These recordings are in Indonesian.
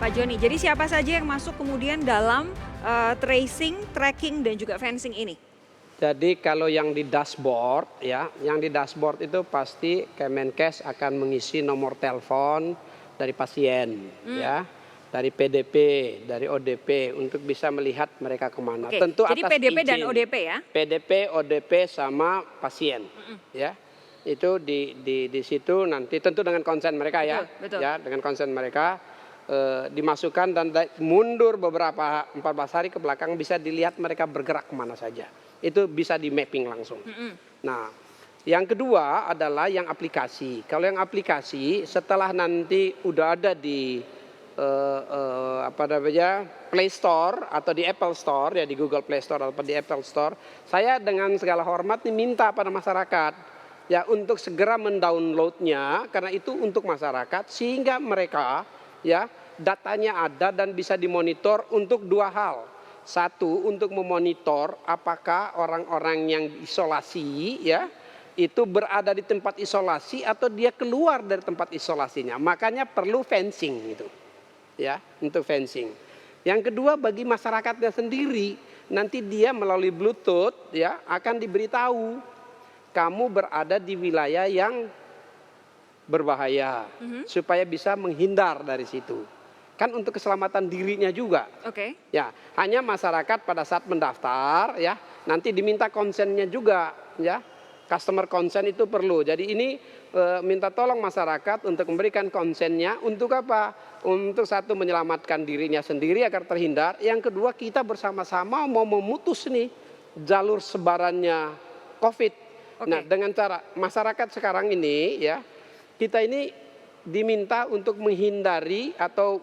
Pak Joni. Jadi siapa saja yang masuk kemudian dalam tracing, tracking, dan juga fencing ini? Jadi kalau yang di dashboard ya, yang di dashboard itu pasti Kemenkes akan mengisi nomor telepon dari pasien ya, dari PDP, dari ODP untuk bisa melihat mereka kemana. Oke, Tentu jadi atas PDP dan izin. ODP ya? PDP, ODP sama pasien ya. Itu di situ nanti tentu dengan konsen mereka ya, Betul. ya dengan konsen mereka dimasukkan dan mundur beberapa 14 hari ke belakang bisa dilihat mereka bergerak kemana saja. Itu bisa di mapping langsung. Nah, yang kedua adalah yang aplikasi. Kalau yang aplikasi setelah nanti udah ada di apa namanya Play Store atau di Apple Store ya, di Google Play Store atau di Apple Store, saya dengan segala hormat minta pada masyarakat ya untuk segera mendownloadnya karena itu untuk masyarakat sehingga mereka ya datanya ada dan bisa dimonitor untuk dua hal. Satu, untuk memonitor apakah orang-orang yang isolasi ya itu berada di tempat isolasi atau dia keluar dari tempat isolasinya. Makanya perlu fencing itu. Ya, untuk fencing. Yang kedua bagi masyarakatnya sendiri, nanti dia melalui Bluetooth ya akan diberitahu kamu berada di wilayah yang berbahaya supaya bisa menghindar dari situ. Kan untuk keselamatan dirinya juga. Oke. Ya, hanya masyarakat pada saat mendaftar ya, nanti diminta konsennya juga ya. Customer consent itu perlu. Jadi ini minta tolong masyarakat untuk memberikan konsennya untuk apa? Untuk satu menyelamatkan dirinya sendiri agar terhindar. Yang kedua kita bersama-sama mau memutus nih jalur sebarannya COVID. Nah, dengan cara masyarakat sekarang ini ya, kita ini diminta untuk menghindari atau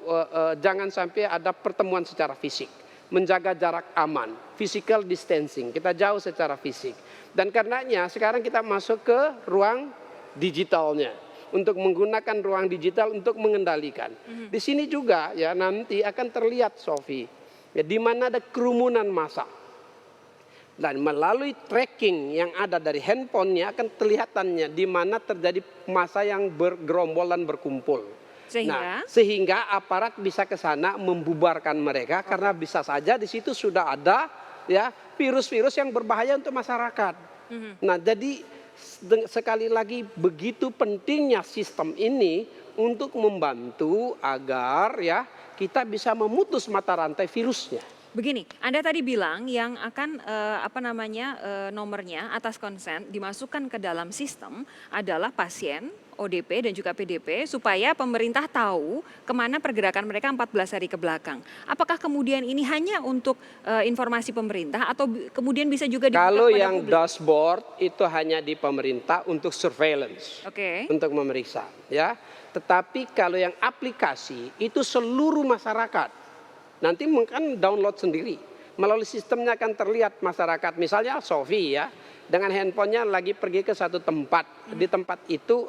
jangan sampai ada pertemuan secara fisik, menjaga jarak aman, physical distancing, kita jauh secara fisik. Dan karenanya sekarang kita masuk ke ruang digitalnya untuk menggunakan ruang digital untuk mengendalikan. Di sini juga ya nanti akan terlihat Sofi, ya, di mana ada kerumunan massa. Dan melalui tracking yang ada dari handphonenya akan kelihatannya di mana terjadi massa yang bergerombol dan berkumpul. Sehingga aparat bisa ke sana membubarkan mereka karena bisa saja di situ sudah ada ya virus-virus yang berbahaya untuk masyarakat. Nah, jadi sekali lagi begitu pentingnya sistem ini untuk membantu agar ya kita bisa memutus mata rantai virusnya. Begini, Anda tadi bilang yang akan nomornya atas konsen dimasukkan ke dalam sistem adalah pasien, ODP dan juga PDP supaya pemerintah tahu kemana pergerakan mereka 14 hari ke belakang. Apakah kemudian ini hanya untuk informasi pemerintah atau kemudian bisa juga dibuka kalau kepada yang publik? dashboard itu hanya di pemerintah untuk surveillance, untuk memeriksa ya. Tetapi kalau yang aplikasi itu seluruh masyarakat. Nanti mungkin download sendiri. Melalui sistemnya akan terlihat masyarakat. Misalnya Sofi ya, dengan handphonenya lagi pergi ke satu tempat. Di tempat itu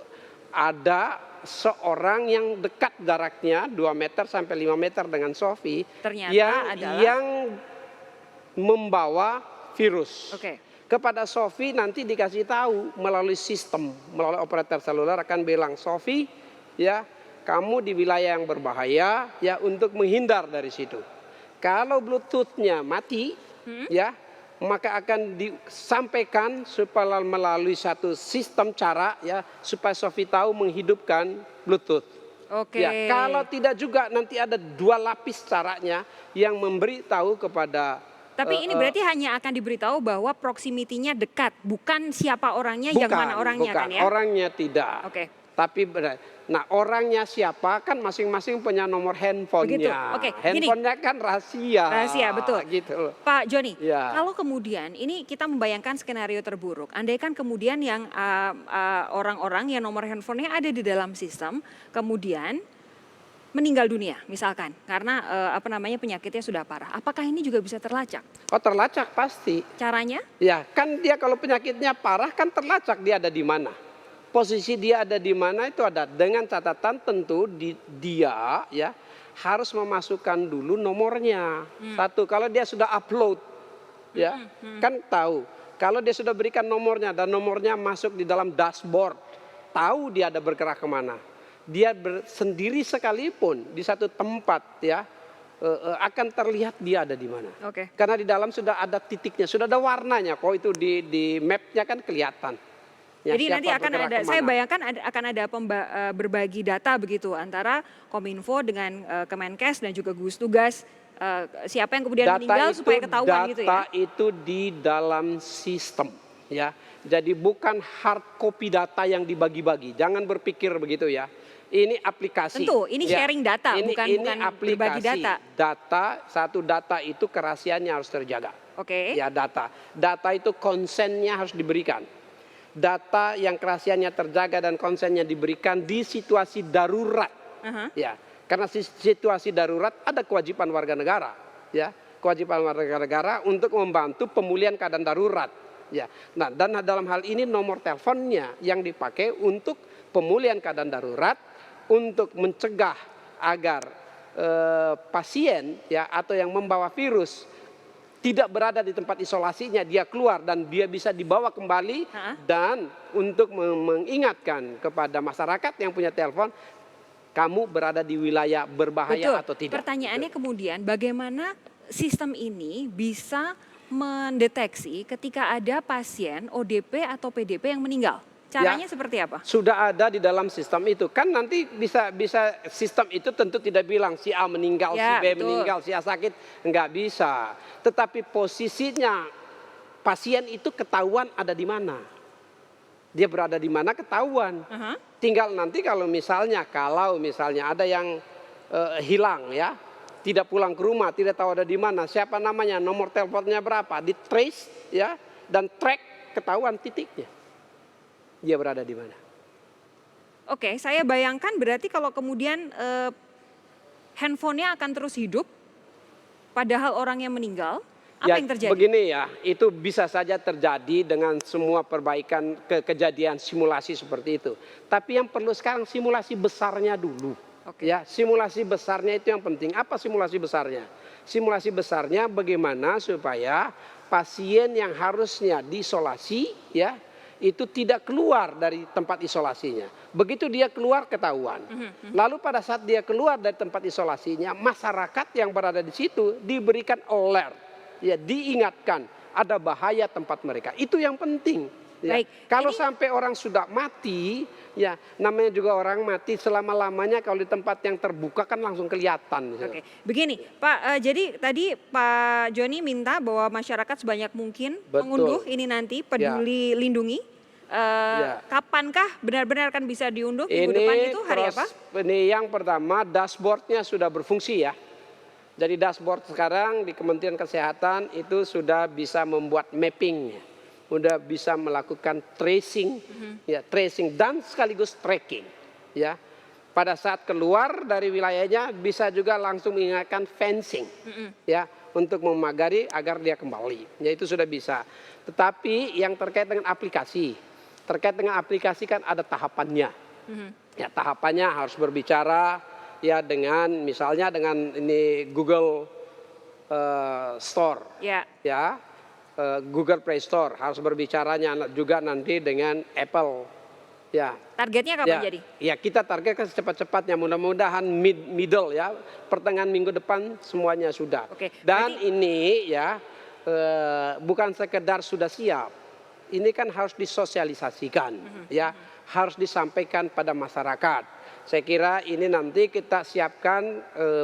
ada seorang yang dekat jaraknya 2 meter sampai 5 meter dengan Sofi. Yang membawa virus. Kepada Sofi nanti dikasih tahu melalui sistem. Melalui operator seluler akan bilang, Sofi ya, kamu di wilayah yang berbahaya ya untuk menghindar dari situ. Kalau Bluetooth-nya mati ya, maka akan disampaikan supaya melalui satu sistem cara ya supaya Sofi tahu menghidupkan Bluetooth. Ya, kalau tidak juga nanti ada 2 lapis caranya yang memberitahu kepada. Tapi ini berarti hanya akan diberitahu bahwa proximity-nya dekat, bukan siapa orangnya, yang mana orangnya kan ya? Orangnya tidak. Tapi nah orangnya siapa kan masing-masing punya nomor handphonenya. Handphonenya kan rahasia. Rahasia, betul. Gitu. Pak Joni, kalau kemudian ini kita membayangkan skenario terburuk. Andaikan kemudian yang orang-orang yang nomor handphonenya ada di dalam sistem, kemudian meninggal dunia misalkan karena penyakitnya sudah parah. Apakah ini juga bisa terlacak? Oh, terlacak pasti. Caranya? Ya, kan dia kalau penyakitnya parah kan terlacak dia ada di mana. Posisi dia ada di mana itu ada dengan catatan tentu dia ya harus memasukkan dulu nomornya. Satu, kalau dia sudah upload ya kan tahu. Kalau dia sudah berikan nomornya dan nomornya masuk di dalam dashboard, tahu dia ada bergerak kemana. dia sendiri sekalipun di satu tempat ya, akan terlihat dia ada di mana. Oke. Karena di dalam sudah ada titiknya, sudah ada warnanya. Kok itu di mapnya kan kelihatan. Ya, Jadi nanti siapa akan bergerak ada, saya kemana. bayangkan akan ada berbagi data begitu antara Kominfo dengan Kemenkes dan juga gugus tugas, siapa yang kemudian meninggal supaya ketahuan gitu ya. Data itu di dalam sistem ya. Jadi bukan hard copy data yang dibagi-bagi. Jangan berpikir begitu ya. Ini aplikasi. Tentu, ini Ya, sharing data, bukan berbagi data. Satu data itu kerahasiaannya harus terjaga. Oke. Ya, data. Data itu konsennya harus diberikan. Data yang kerahasiaannya terjaga dan konsennya diberikan di situasi darurat. Ya, karena situasi darurat ada kewajiban warga negara, ya, kewajiban warga negara untuk membantu pemulihan keadaan darurat. Ya, nah dan dalam hal ini nomor teleponnya yang dipakai untuk pemulihan keadaan darurat untuk mencegah agar pasien ya atau yang membawa virus tidak berada di tempat isolasinya, dia keluar dan dia bisa dibawa kembali dan untuk mengingatkan kepada masyarakat yang punya telepon, kamu berada di wilayah berbahaya. Betul. Atau tidak. Pertanyaannya kemudian bagaimana sistem ini bisa mendeteksi ketika ada pasien ODP atau PDP yang meninggal? Caranya seperti apa? Sudah ada di dalam sistem itu. Kan nanti bisa sistem itu tentu tidak bilang si A meninggal, si B meninggal, si A sakit. Enggak bisa. Tetapi posisinya pasien itu ketahuan ada di mana. Dia berada di mana ketahuan. Tinggal nanti kalau misalnya ada yang hilang ya, tidak pulang ke rumah, tidak tahu ada di mana, siapa namanya, nomor teleponnya berapa, di trace ya dan track ketahuan titiknya. Dia berada di mana. Oke, saya bayangkan berarti kalau kemudian handphonenya akan terus hidup, padahal orangnya meninggal, apa yang terjadi? Begini ya, itu bisa saja terjadi dengan semua perbaikan kejadian simulasi seperti itu. Tapi yang perlu sekarang simulasi besarnya dulu. Ya, simulasi besarnya itu yang penting. Apa simulasi besarnya? Simulasi besarnya bagaimana supaya pasien yang harusnya diisolasi ya itu tidak keluar dari tempat isolasinya. Begitu dia keluar ketahuan. Lalu pada saat dia keluar dari tempat isolasinya, masyarakat yang berada di situ diberikan alert, ya diingatkan ada bahaya tempat mereka. Itu yang penting. Ya. Baik. Kalau sampai orang sudah mati, ya namanya juga orang mati selama-lamanya kalau di tempat yang terbuka kan langsung kelihatan. Oke, begini Pak, jadi tadi Pak Joni minta bahwa masyarakat sebanyak mungkin mengunduh ini nanti Peduli Lindungi. Kapankah benar-benar akan bisa diunduh minggu depan itu hari apa? Ini yang pertama dashboardnya sudah berfungsi ya. Jadi dashboard sekarang di Kementerian Kesehatan itu sudah bisa membuat mapping, sudah bisa melakukan tracing, ya tracing dan sekaligus tracking, ya. Pada saat keluar dari wilayahnya bisa juga langsung mengingatkan fencing, ya untuk memagari agar dia kembali. Ya itu sudah bisa. Tetapi yang terkait dengan aplikasi kan ada tahapannya. Ya tahapannya harus berbicara ya dengan misalnya dengan ini Google Store, ya Google Play Store harus berbicaranya juga nanti dengan Apple. Ya. Targetnya kapan jadi? Ya kita targetkan secepat-cepatnya, mudah-mudahan middle ya, pertengahan minggu depan semuanya sudah. Dan ini ya bukan sekedar sudah siap. Ini kan harus disosialisasikan, ya harus disampaikan pada masyarakat. Saya kira ini nanti kita siapkan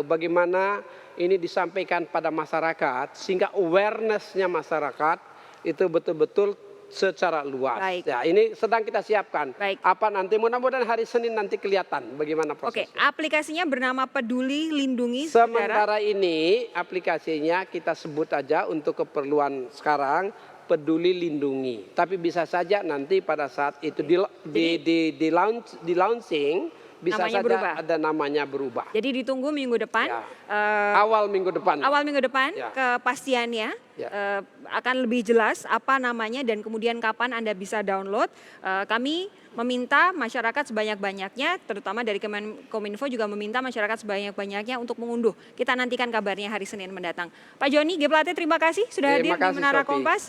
bagaimana ini disampaikan pada masyarakat sehingga awareness-nya masyarakat itu betul-betul secara luas. Ya, ini sedang kita siapkan. Apa nanti mudah-mudahan hari Senin nanti kelihatan bagaimana prosesnya. Aplikasinya bernama Peduli Lindungi. Sementara ini aplikasinya kita sebut aja untuk keperluan sekarang Peduli Lindungi. Tapi bisa saja nanti pada saat itu di launching bisa namanya saja berubah. Ada namanya berubah. Jadi ditunggu minggu depan. Awal minggu depan. Awal minggu depan kepastiannya akan lebih jelas apa namanya dan kemudian kapan Anda bisa download. Kami meminta masyarakat sebanyak-banyaknya, terutama dari Kominfo juga meminta masyarakat sebanyak-banyaknya untuk mengunduh. Kita nantikan kabarnya hari Senin mendatang. Pak Joni G. Plate, terima kasih sudah hadir di Menara Kompas.